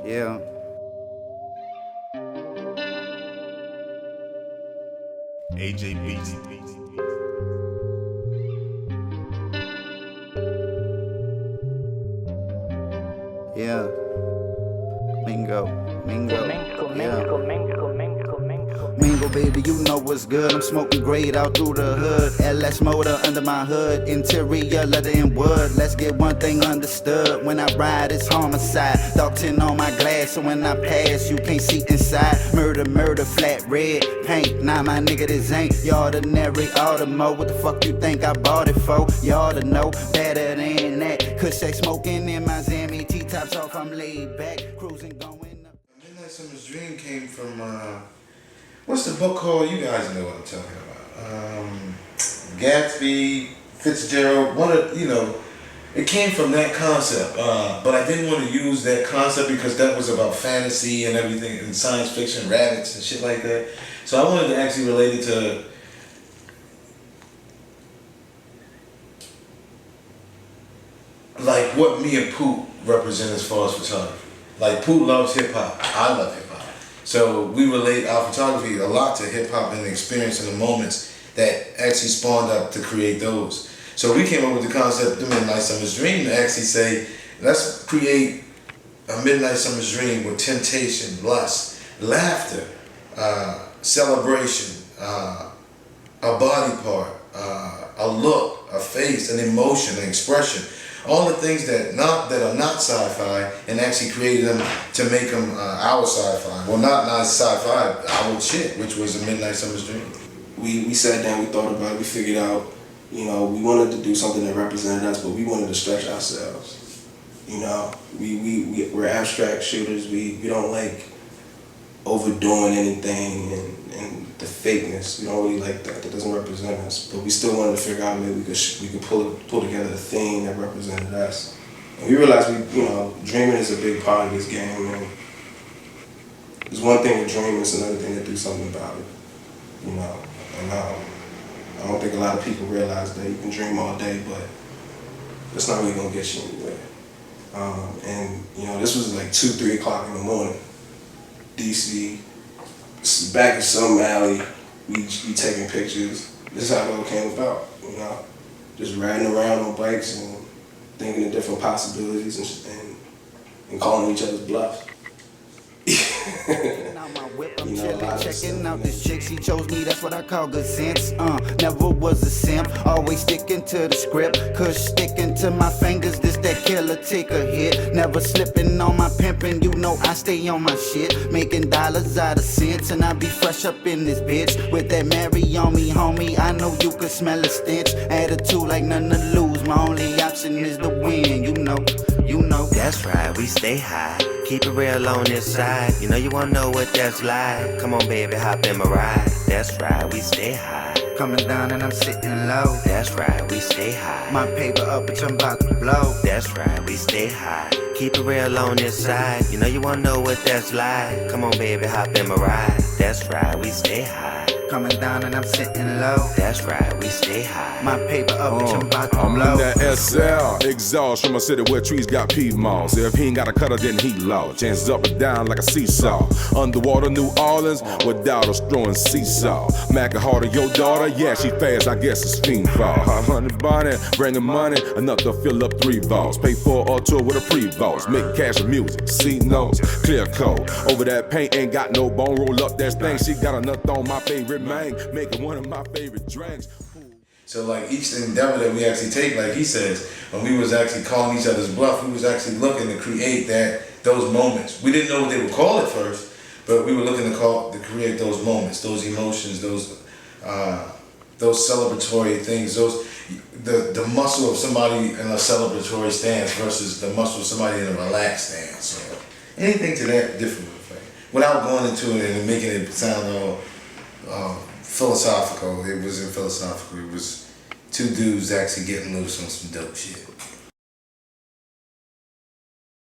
Yeah. AJ Beats. Yeah. Mingo. Mingo. Yeah. Mingo, baby, you know what's good. I'm smoking great out through the hood. LS motor under my hood. Interior leather and wood. Let's get one thing understood. When I ride, it's homicide. Dark tin on my glass, so when I pass, you can't see inside. Murder, murder, flat red paint. Nah, my nigga, this ain't your ordinary Automo. What the fuck you think I bought it for? You ought to know better than that. Kush smoking in my Zammy. T-tops off, I'm laid back. Cruising, going up. Midnight Summer's Dream came from, what's the book called? You guys know what I'm talking about. Gatsby, Fitzgerald, it came from that concept. But I didn't want to use that concept because that was about fantasy and everything, and science fiction, rabbits and shit like that. So I wanted to actually relate it to like what me and Poot represent as far as photography. Like Poot loves hip hop, I love hip hop. So we relate our photography a lot to hip hop and the experience and the moments that actually spawned up to create those. So we came up with the concept of Midnight Summer's Dream to actually say, let's create a Midnight Summer's Dream with temptation, lust, laughter, celebration, a body part, a look, a face, an emotion, an expression. All the things that are not sci-fi, and actually created them to make them our sci-fi. Well, not sci-fi, our shit, which was A Midnight Summer's Dream. We sat down, we thought about it, we figured out, we wanted to do something that represented us, but we wanted to stretch ourselves. We're abstract shooters. We don't like overdoing anything and the fakeness. We don't really like that. That doesn't represent us. But we still wanted to figure out maybe we could pull together a thing that represented us. And we realized dreaming is a big part of this game. And it's one thing to dream, it's another thing to do something about it. And I don't think a lot of people realize that you can dream all day, but that's not really gonna get you anywhere. This was like 2, 3 o'clock in the morning. DC, back in some alley, we taking pictures. This is how it all came about, just riding around on bikes and thinking of different possibilities and calling each other's bluffs. Out my whip, I'm chillin', checking out this chick. She chose me, that's what I call good sense. Never was a simp, always sticking to the script. Kush sticking to my fingers, this that killer take a hit. Never slipping on my pimpin', I stay on my shit. Making dollars out of cents, and I be fresh up in this bitch. With that Mary on me, homie, I know you can smell a stench. Attitude like nothing to lose, my only option is to win, you know. That's right, we stay high. Keep it real on this side. You wanna know what that's like. Come on, baby, hop in my ride. That's right, we stay high. Coming down and I'm sitting low. That's right, we stay high. My paper up, bitch, I'm about to blow. That's right, we stay high. Keep it real on this side. You wanna know what that's like. Come on, baby, hop in my ride. That's right, we stay high. Coming down and I'm sitting low. That's right, we stay high. My paper up, bitch, I'm about to I'm blow. in that SL, exhaust from a city where trees got pea moss. If he ain't got a cutter, then he lost. Chances up and down like a seesaw. Underwater New Orleans, without us throwing seesaw. Mac harder, your daughter, yeah, she fast, I guess it's fiend fall. 100 bonnet, bringing money, enough to fill up 3 vaults. Pay for a tour with a pre-vaults. Make cash and music, C notes, clear code. Over that paint, ain't got no bone, roll up that thing. She got enough on my favorite man, making one of my favorite drinks. So like each endeavor that we actually take, like he says, when we was actually calling each other's bluff, we was actually looking to create those moments. We didn't know what they would call it first, but we were looking to create those moments, those emotions, those celebratory things, the muscle of somebody in a celebratory stance versus the muscle of somebody in a relaxed stance. So anything to that different effect, without going into it and making it sound all philosophical. It wasn't philosophical. It was 2 dudes actually getting loose on some dope shit.